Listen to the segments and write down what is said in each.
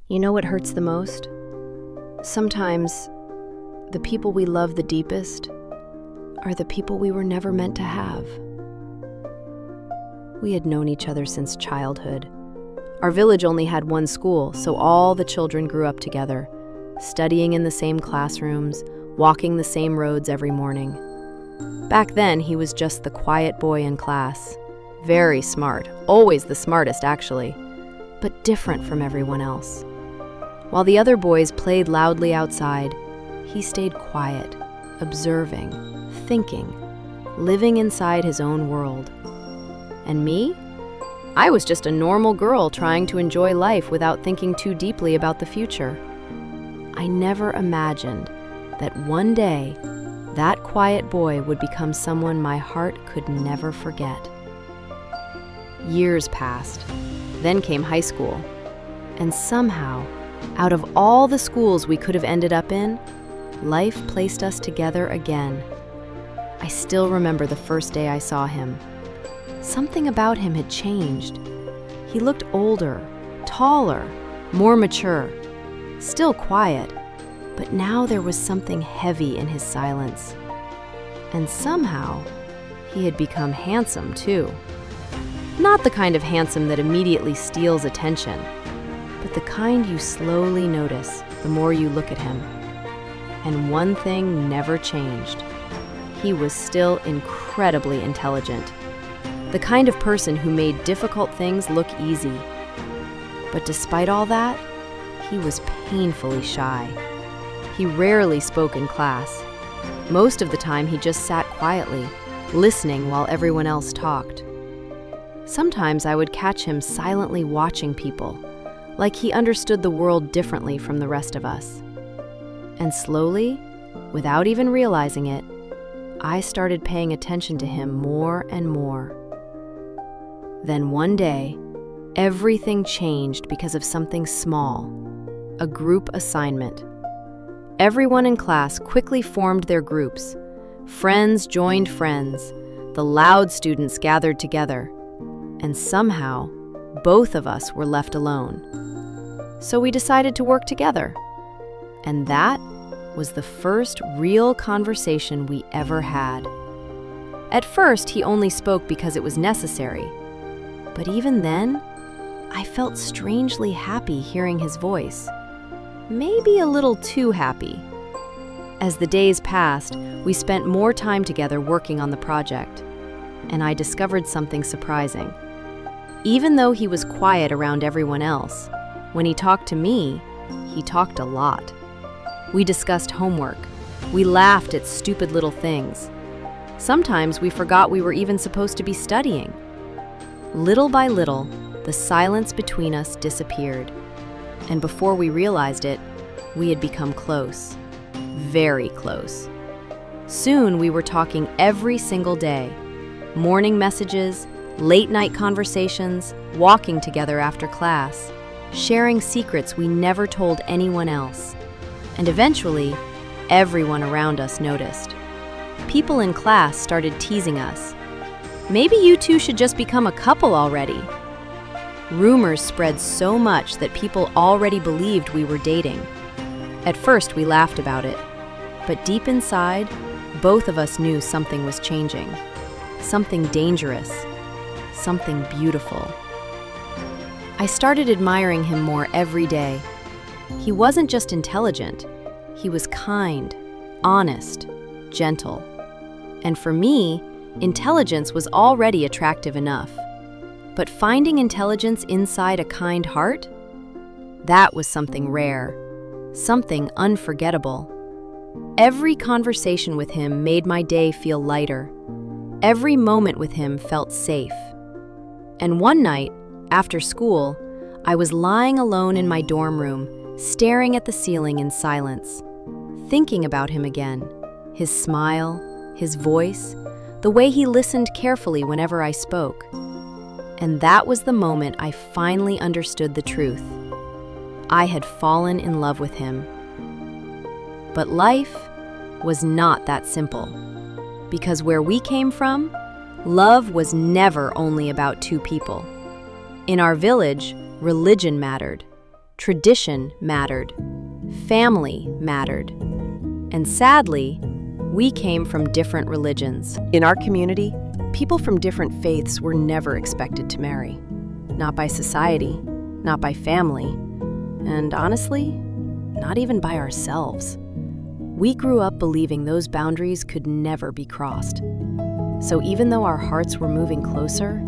You know what hurts the most? Sometimes the people we love the deepest are the people we were never meant to have. We had known each other since childhood. Our village only had one school, so all the children grew up together, studying in the same classrooms, walking the same roads every morning. Back then, he was just the quiet boy in class. Very smart, always the smartest actually, but different from everyone else. While the other boys played loudly outside, he stayed quiet, observing, thinking, living inside his own world. And me? I was just a normal girl trying to enjoy life without thinking too deeply about the future. I never imagined that one day, that quiet boy would become someone my heart could never forget. Years passed, then came high school, and somehow, out of all the schools we could have ended up in, life placed us together again. I still remember the first day I saw him. Something about him had changed. He looked older, taller, more mature, still quiet, but now there was something heavy in his silence. And somehow, he had become handsome too. Not the kind of handsome that immediately steals attention, but the kind you slowly notice the more you look at him. And one thing never changed. He was still incredibly intelligent. The kind of person who made difficult things look easy. But despite all that, he was painfully shy. He rarely spoke in class. Most of the time he just sat quietly, listening while everyone else talked. Sometimes I would catch him silently watching people, like he understood the world differently from the rest of us. And slowly, without even realizing it, I started paying attention to him more and more. Then one day, everything changed because of something small, a group assignment. Everyone in class quickly formed their groups. Friends joined friends. The loud students gathered together. And somehow, both of us were left alone. So we decided to work together. And that was the first real conversation we ever had. At first, he only spoke because it was necessary. But even then, I felt strangely happy hearing his voice. Maybe a little too happy. As the days passed, we spent more time together working on the project. And I discovered something surprising. Even though he was quiet around everyone else, when he talked to me, he talked a lot. We discussed homework. We laughed at stupid little things. Sometimes we forgot we were even supposed to be studying. Little by little, the silence between us disappeared. And before we realized it, we had become close. Very close. Soon we were talking every single day. Morning messages, late-night conversations, walking together after class, sharing secrets we never told anyone else. And eventually, everyone around us noticed. People in class started teasing us. Maybe you two should just become a couple already. Rumors spread so much that people already believed we were dating. At first, we laughed about it. But deep inside, both of us knew something was changing. Something dangerous. Something beautiful. I started admiring him more every day. He wasn't just intelligent. He was kind, honest, gentle. And for me, intelligence was already attractive enough. But finding intelligence inside a kind heart? That was something rare, something unforgettable. Every conversation with him made my day feel lighter. Every moment with him felt safe. And one night, after school, I was lying alone in my dorm room, staring at the ceiling in silence, thinking about him again, his smile, his voice, the way he listened carefully whenever I spoke. And that was the moment I finally understood the truth. I had fallen in love with him. But life was not that simple. Because where we came from, love was never only about two people. In our village, religion mattered. Tradition mattered. Family mattered. And sadly, we came from different religions. In our community, people from different faiths were never expected to marry. Not by society, not by family, and honestly, not even by ourselves. We grew up believing those boundaries could never be crossed. So even though our hearts were moving closer,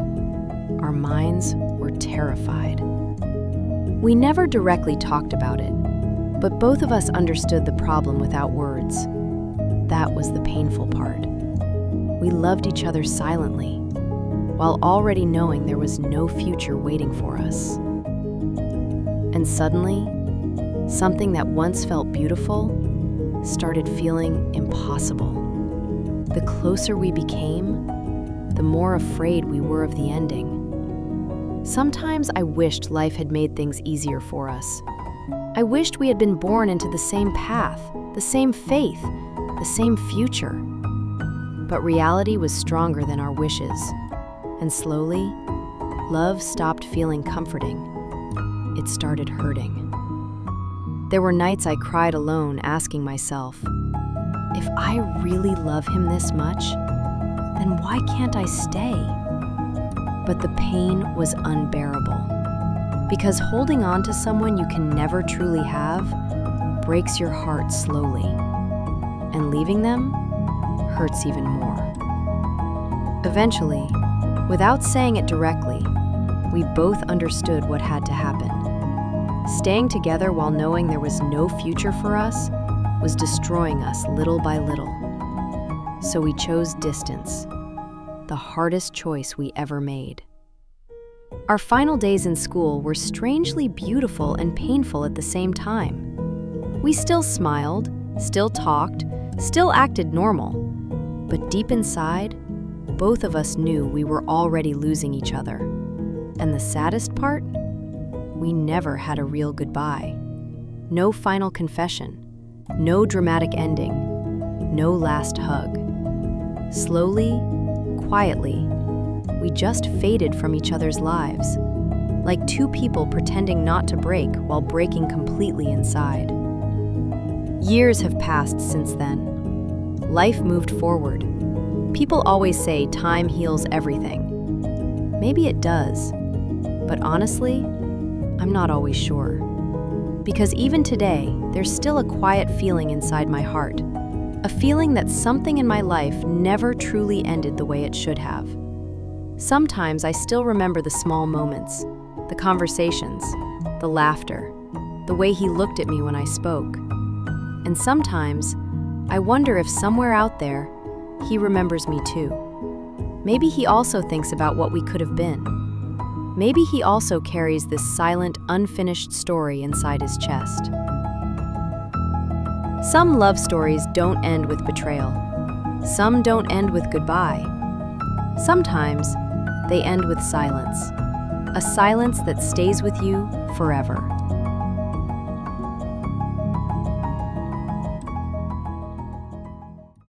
our minds were terrified. We never directly talked about it, but both of us understood the problem without words. That was the painful part. We loved each other silently, while already knowing there was no future waiting for us. And suddenly, something that once felt beautiful started feeling impossible. The closer we became, the more afraid we were of the ending. Sometimes I wished life had made things easier for us. I wished we had been born into the same path, the same faith, the same future. But reality was stronger than our wishes, and slowly, love stopped feeling comforting. It started hurting. There were nights I cried alone, asking myself, if I really love him this much, then why can't I stay? But the pain was unbearable, because holding on to someone you can never truly have breaks your heart slowly, and leaving them hurts even more. Eventually, without saying it directly, we both understood what had to happen. Staying together while knowing there was no future for us was destroying us little by little. So we chose distance, the hardest choice we ever made. Our final days in school were strangely beautiful and painful at the same time. We still smiled, still talked, still acted normal, but deep inside, both of us knew we were already losing each other. And the saddest part? We never had a real goodbye. No final confession, no dramatic ending, no last hug. Slowly, quietly, we just faded from each other's lives, like two people pretending not to break while breaking completely inside. Years have passed since then. Life moved forward. People always say time heals everything. Maybe it does, but honestly, I'm not always sure. Because even today, there's still a quiet feeling inside my heart. A feeling that something in my life never truly ended the way it should have. Sometimes I still remember the small moments, the conversations, the laughter, the way he looked at me when I spoke. And sometimes, I wonder if somewhere out there, he remembers me too. Maybe he also thinks about what we could have been. Maybe he also carries this silent, unfinished story inside his chest. Some love stories don't end with betrayal. Some don't end with goodbye. Sometimes they end with silence. A silence that stays with you forever.